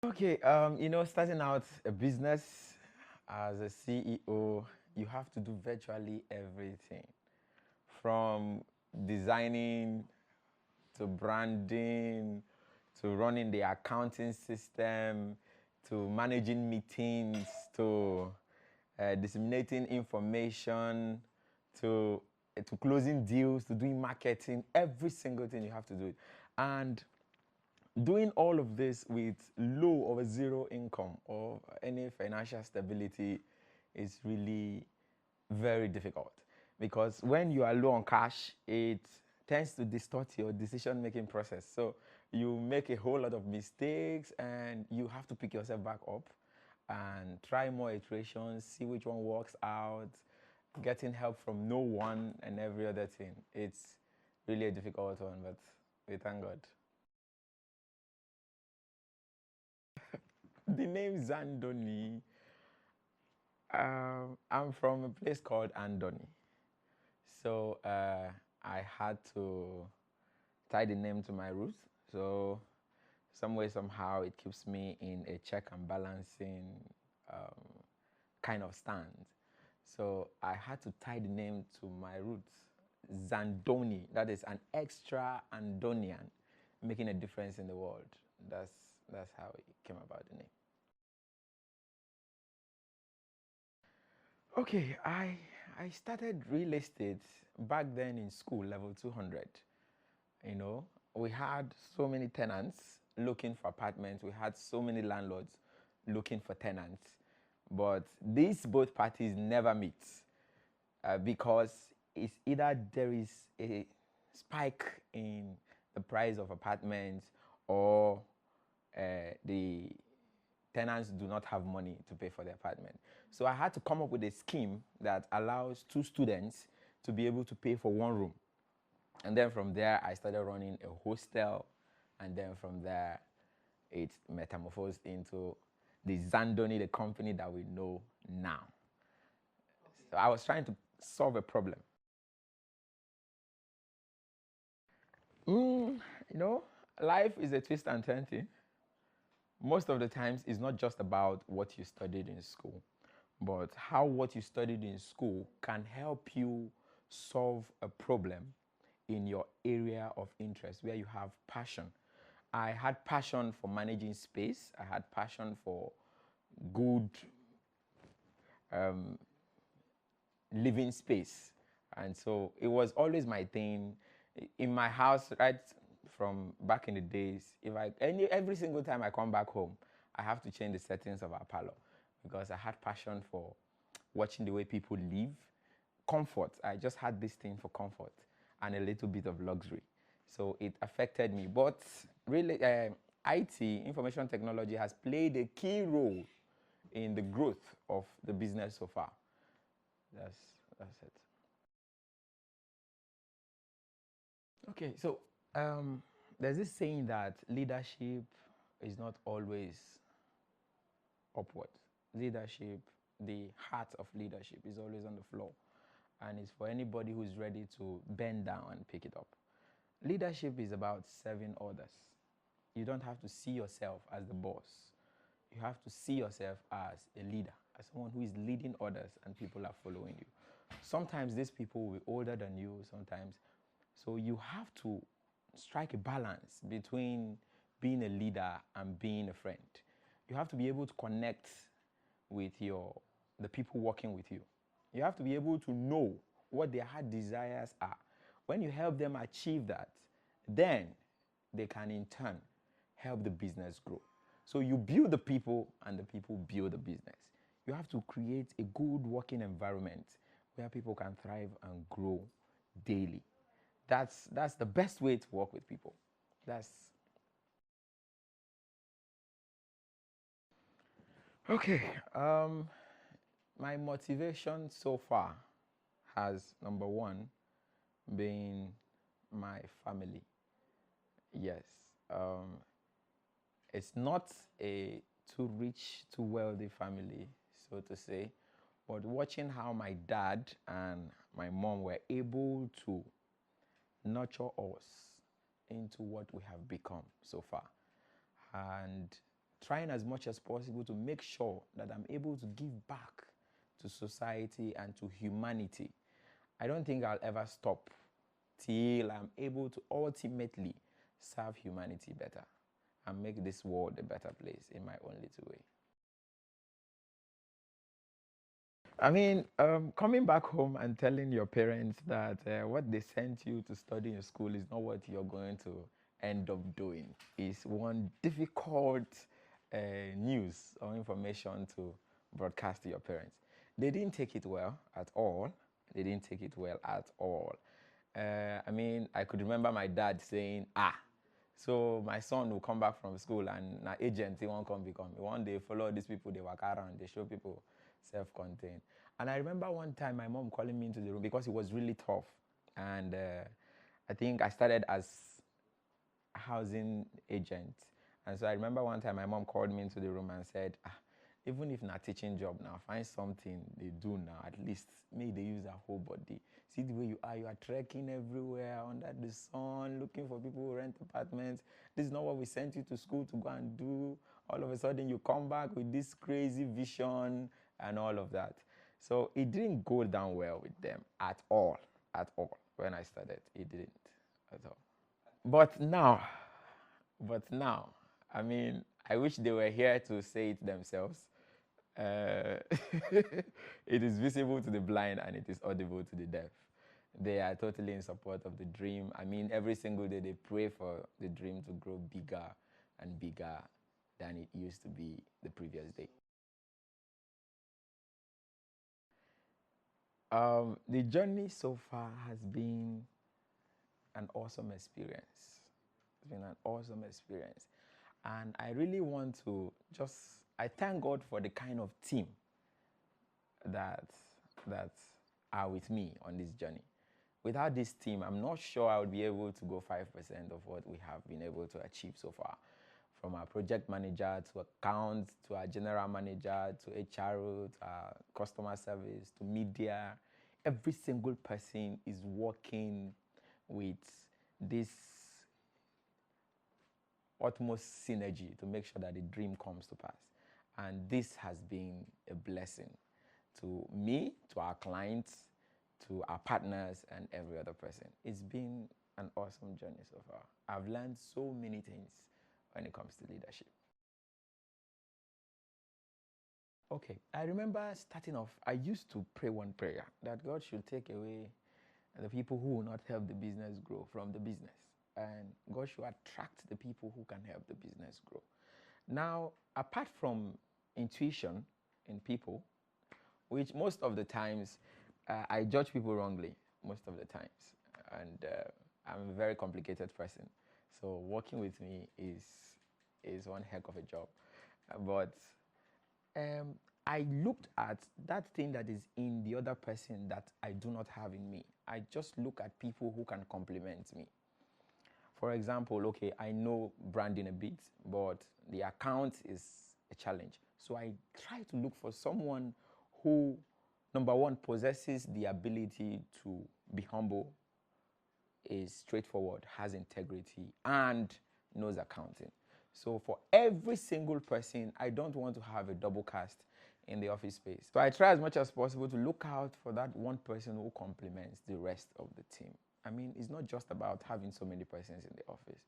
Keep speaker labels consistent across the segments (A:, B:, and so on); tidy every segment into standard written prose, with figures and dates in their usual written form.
A: Okay, starting out a business as a CEO, you have to do virtually everything from designing to branding to running the accounting system to managing meetings to disseminating information to closing deals to doing marketing. Every single thing you have to do it. And doing all of this with low or zero income or any financial stability is really very difficult, because when you are low on cash, it tends to distort your decision making process. So you make a whole lot of mistakes and you have to pick yourself back up and try more iterations, see which one works out, getting help from no one and every other thing. It's really a difficult one, but we thank God. The name Zandoni, I'm from a place called Andoni. So I had to tie the name to my roots. So some way, somehow, it keeps me in a check and balancing um, kind of stand. So I had to tie the name to my roots. Zandoni, that is an extra Andonian, making a difference in the world. That's that's how it came about the name. Okay, I started real estate back then in school, level 200. You know, we had so many tenants looking for apartments. We had so many landlords looking for tenants. But these both parties never meet because it's either there is a spike in the price of apartments, or the tenants do not have money to pay for the apartment. So I had to come up with a scheme that allows two students to be able to pay for one room. And then from there, I started running a hostel. And then from there, it metamorphosed into the Zandoni, the company that we know now. So I was trying to solve a problem. Mm, you know, life is a twist and turn thing. Most of the times, it's not just about what you studied in school, but how what you studied in school can help you solve a problem in your area of interest where you have passion. I had passion for managing space. I had passion for good um, living space. And so it was always my thing in my house, right from back in the days. If I every single time I come back home, I have to change the settings of our parlor because I had passion for watching the way people live. Comfort. I just had this thing for comfort and a little bit of luxury. So it affected me. But really, IT, information technology, has played a key role in the growth of the business so far. That's that's it. Okay, so um, there's this saying that leadership is not always upward. Leadership, the heart of leadership, is always on the floor, and it's for anybody who's ready to bend down and pick it up. Leadership is about serving others. You don't have to see yourself as the boss. You have to see yourself as a leader, as someone who is leading others and people are following you. Sometimes these people will be older than you, sometimes. So you have to strike a balance between being a leader and being a friend. You have to be able to connect with the people working with you. You have to be able to know what their heart desires are. When you help them achieve that, then they can in turn help the business grow. So you build the people and the people build the business. You have to create a good working environment where people can thrive and grow daily. That's the best way to work with people. That's okay. My motivation so far has, number one, been my family. Yes. It's not a too rich, too wealthy family, so to say, but watching how my dad and my mom were able to nurture us into what we have become so far. And trying as much as possible to make sure that I'm able to give back to society and to humanity. I don't think I'll ever stop till I'm able to ultimately serve humanity better and make this world a better place in my own little way. I mean, coming back home and telling your parents that what they sent you to study in school is not what you're going to end up doing is one difficult news or information to broadcast to your parents. They didn't take it well at all. They didn't take it well at all. I mean, I could remember my dad saying, so my son will come back from school and an agent, he won't come become. One day follow these people, they walk around, they show people self-contained. And I remember one time my mom calling me into the room because it was really tough. And I think I started as a housing agent. And so I remember one time my mom called me into the room and said, even if not teaching job now, find something they do now, at least make they use their whole body. See the way you are trekking everywhere under the sun, looking for people who rent apartments. This is not what we sent you to school to go and do. All of a sudden you come back with this crazy vision and all of that. So it didn't go down well with them at all, when I started. It didn't at all. But now, I mean, I wish they were here to say it themselves. It is visible to the blind and it is audible to the deaf. They are totally in support of the dream. I mean, every single day they pray for the dream to grow bigger and bigger than it used to be the previous day. The journey so far has been an awesome experience. It's been an awesome experience. And I really want to I thank God for the kind of team that are with me on this journey. Without this team, I'm not sure I would be able to go 5% of what we have been able to achieve so far. From our project manager to accounts, to our general manager, to HRO, to our customer service, to media, every single person is working with this utmost synergy to make sure that the dream comes to pass. And this has been a blessing to me, to our clients, to our partners, and every other person. It's been an awesome journey so far. I've learned so many things when it comes to leadership. Okay, I remember starting off, I used to pray one prayer that God should take away the people who will not help the business grow from the business. And God should attract the people who can help the business grow. Now, apart from intuition in people, which most of the times I judge people wrongly, most of the times. And I'm a very complicated person. So working with me is one heck of a job. But I looked at that thing that is in the other person that I do not have in me. I just look at people who can complement me. For example, okay, I know branding a bit, but the account is a challenge. So I try to look for someone who, number one, possesses the ability to be humble, is straightforward, has integrity, and knows accounting. So for every single person, I don't want to have a double cast in the office space. So I try as much as possible to look out for that one person who complements the rest of the team. I mean, it's not just about having so many persons in the office,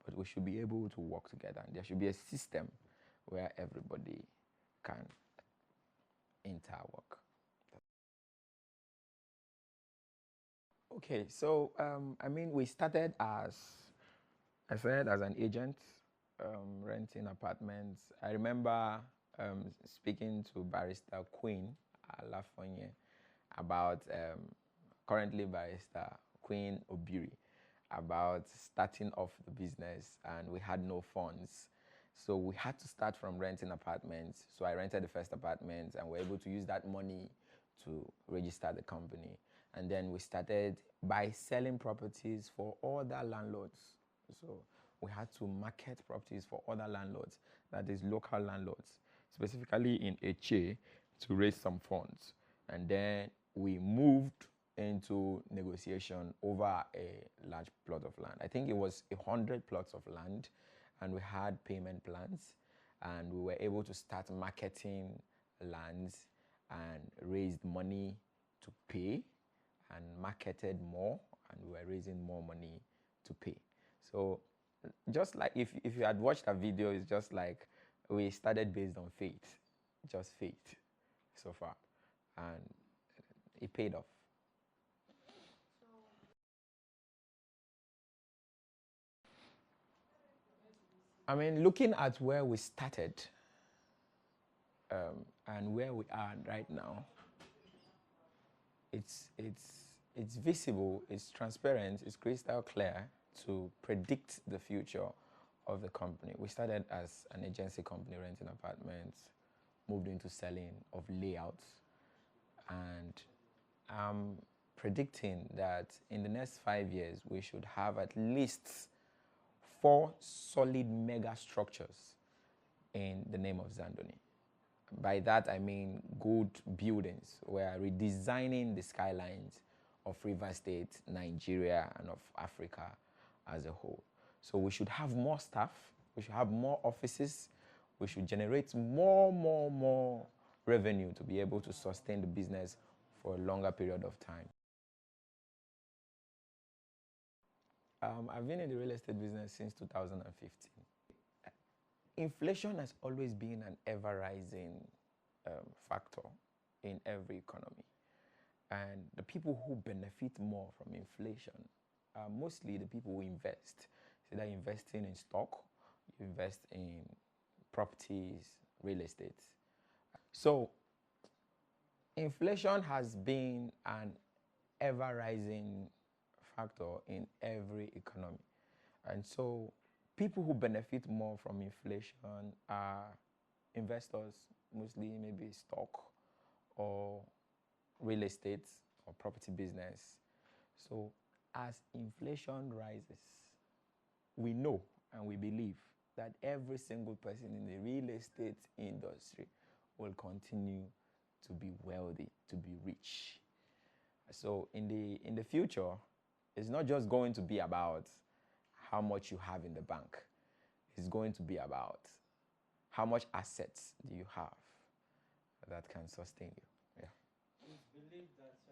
A: but we should be able to work together. And there should be a system where everybody can interwork. Okay, so I mean, we started as I said, as an agent, renting apartments. I remember speaking to Barrister Queen Alafonye about currently Barrister Queen Obiri about starting off the business, and we had no funds. So we had to start from renting apartments. So I rented the first apartment and we were able to use that money to register the company. And then we started by selling properties for other landlords. So we had to market properties for other landlords, that is local landlords, specifically in Eche, to raise some funds. And then we moved into negotiation over a large plot of land. I think it was 100 plots of land, and we had payment plans. and we were able to start marketing lands and raised money to pay and marketed more, and we were raising more money to pay. So just like if you had watched that video, it's just like we started based on faith, just faith so far, and it paid off. I mean, looking at where we started and where we are right now, it's visible, it's transparent, it's crystal clear to predict the future of the company. We started as an agency company renting apartments, moved into selling of layouts, and I'm predicting that in the next 5 years we should have at least 4 solid mega structures in the name of Zandoni. By that I mean good buildings. We are redesigning the skylines of River State, Nigeria, and of Africa as a whole. So we should have more staff, we should have more offices, we should generate more revenue to be able to sustain the business for a longer period of time. I've been in the real estate business since 2015. Inflation has always been an ever-rising factor in every economy. And the people who benefit more from inflation are mostly the people who invest. So they're investing in stock, you invest in properties, real estate. So inflation has been an ever-rising factor in every economy. And so people who benefit more from inflation are investors, mostly maybe stock or real estate or property business. So as inflation rises, we know and we believe that every single person in the real estate industry will continue to be wealthy, to be rich. So in the future, it's not just going to be about how much you have in the bank. It's going to be about how much assets do you have that can sustain you. Yeah.